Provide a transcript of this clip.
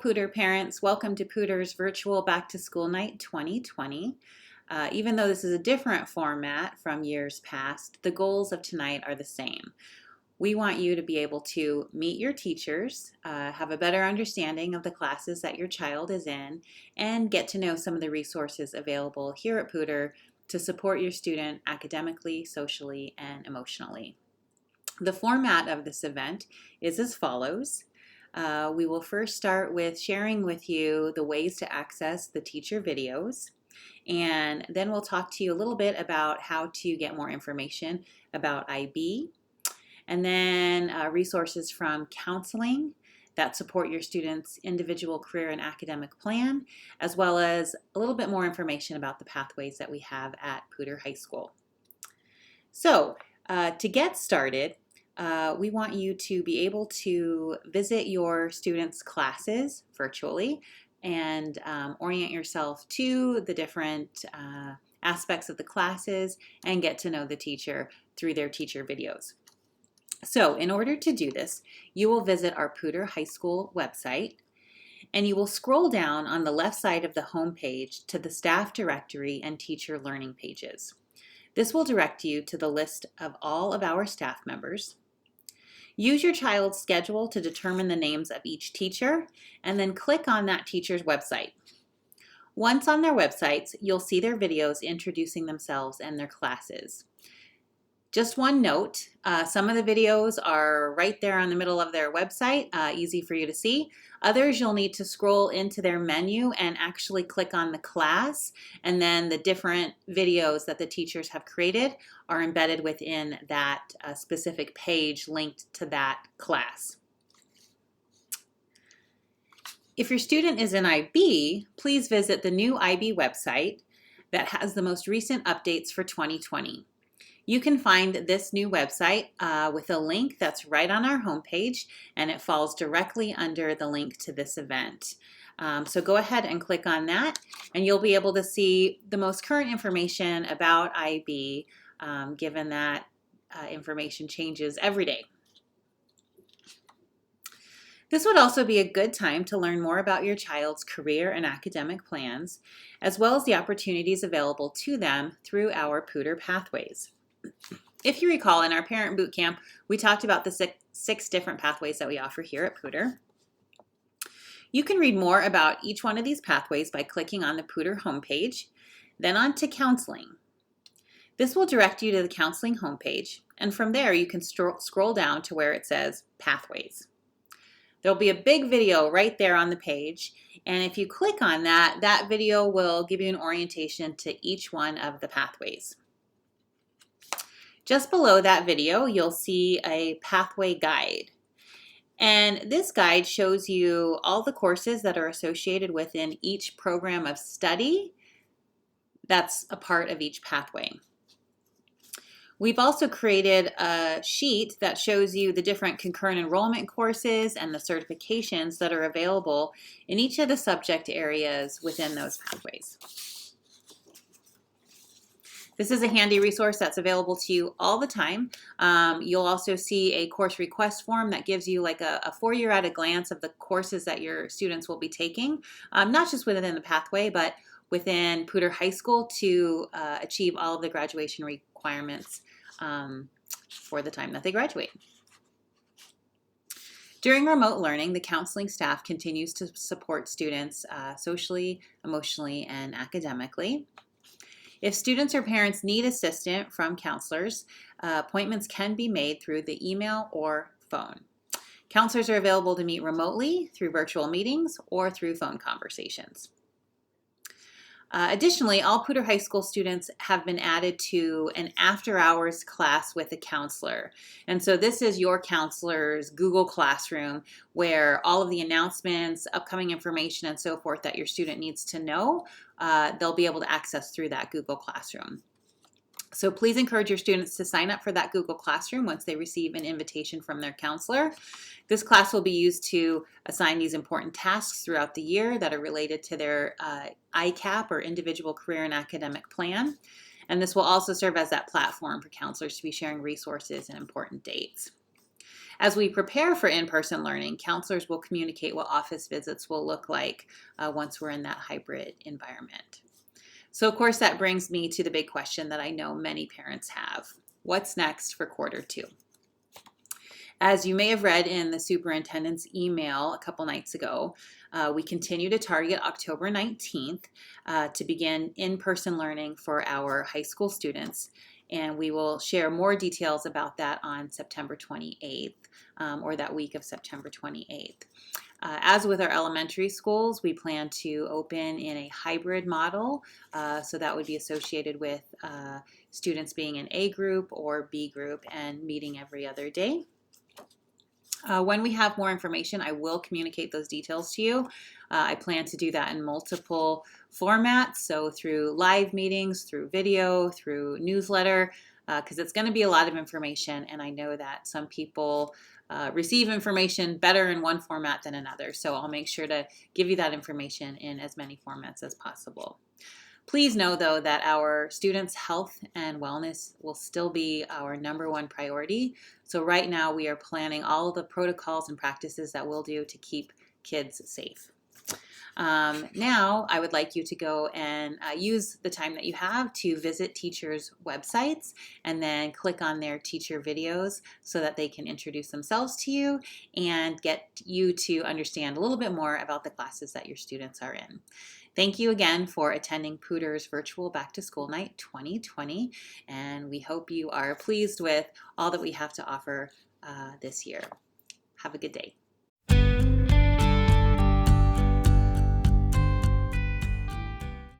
Pooter parents, welcome to Pooter's virtual Back to School Night 2020. Even though this is a different format from years past, the goals of tonight are the same. We want you to be able to meet your teachers, have a better understanding of the classes that your child is in, and get to know some of the resources available here at Pooter to support your student academically, socially, and emotionally. The format of this event is as follows. We will first start with sharing with you the ways to access the teacher videos, and then we'll talk to you a little bit about how to get more information about IB, and then resources from counseling that support your student's individual career and academic plan, as well as a little bit more information about the pathways that we have at Pooter High School. So to get started, we want you to be able to visit your students' classes virtually and orient yourself to the different aspects of the classes and get to know the teacher through their teacher videos. So in order to do this, you will visit our Pooter High School website, and you will scroll down on the left side of the home page to the staff directory and teacher learning pages. This will direct you to the list of all of our staff members. Use your child's schedule to determine the names of each teacher, and then click on that teacher's website. Once on their websites, you'll see their videos introducing themselves and their classes. Just one note, some of the videos are right there on the middle of their website, easy for you to see. Others you'll need to scroll into their menu and actually click on the class, and then the different videos that the teachers have created are embedded within that specific page linked to that class. If your student is in IB, please visit the new IB website that has the most recent updates for 2020. You can find this new website with a link that's right on our homepage, and it falls directly under the link to this event. So go ahead and click on that, and you'll be able to see the most current information about IB, given that information changes every day. This would also be a good time to learn more about your child's career and academic plans, as well as the opportunities available to them through our Pooter pathways. If you recall, in our parent boot camp, we talked about the six different pathways that we offer here at Pooter. You can read more about each one of these pathways by clicking on the Pooter homepage, then on to counseling. This will direct you to the counseling homepage, and from there you can scroll down to where it says pathways. There'll be a big video right there on the page, and if you click on that, that video will give you an orientation to each one of the pathways. Just below that video, you'll see a pathway guide. And this guide shows you all the courses that are associated within each program of study that's a part of each pathway. We've also created a sheet that shows you the different concurrent enrollment courses and the certifications that are available in each of the subject areas within those pathways. This is a handy resource that's available to you all the time. You'll also see a course request form that gives you like a 4-year at a glance of the courses that your students will be taking, not just within the pathway, but within Pooter High School to achieve all of the graduation requirements for the time that they graduate. During remote learning, the counseling staff continues to support students socially, emotionally, and academically. If students or parents need assistance from counselors, appointments can be made through the email or phone. Counselors are available to meet remotely through virtual meetings or through phone conversations. Additionally, all Pooter High School students have been added to an after-hours class with a counselor. And so this is your counselor's Google Classroom, where all of the announcements, upcoming information, and so forth that your student needs to know, they'll be able to access through that Google Classroom. So please encourage your students to sign up for that Google Classroom once they receive an invitation from their counselor. This class will be used to assign these important tasks throughout the year that are related to their ICAP or individual career and academic plan. And this will also serve as that platform for counselors to be sharing resources and important dates. As we prepare for in-person learning, counselors will communicate what office visits will look like once we're in that hybrid environment. So of course that brings me to the big question that I know many parents have. What's next for quarter two? As you may have read in the superintendent's email a couple nights ago, we continue to target October 19th to begin in-person learning for our high school students. And we will share more details about that on September 28th or that week of September 28th. As with our elementary schools, we plan to open in a hybrid model. So that would be associated with students being in A group or B group and meeting every other day. When we have more information, I will communicate those details to you. I plan to do that in multiple formats, so through live meetings, through video, through newsletter, because it's going to be a lot of information, and I know that some people receive information better in one format than another, so I'll make sure to give you that information in as many formats as possible. Please know, though, that our students' health and wellness will still be our #1 priority. So right now we are planning all of the protocols and practices that we'll do to keep kids safe. Now I would like you to go and use the time that you have to visit teachers' websites and then click on their teacher videos so that they can introduce themselves to you and get you to understand a little bit more about the classes that your students are in. Thank you again for attending Pooter's Virtual Back to School Night 2020, and we hope you are pleased with all that we have to offer this year. Have a good day.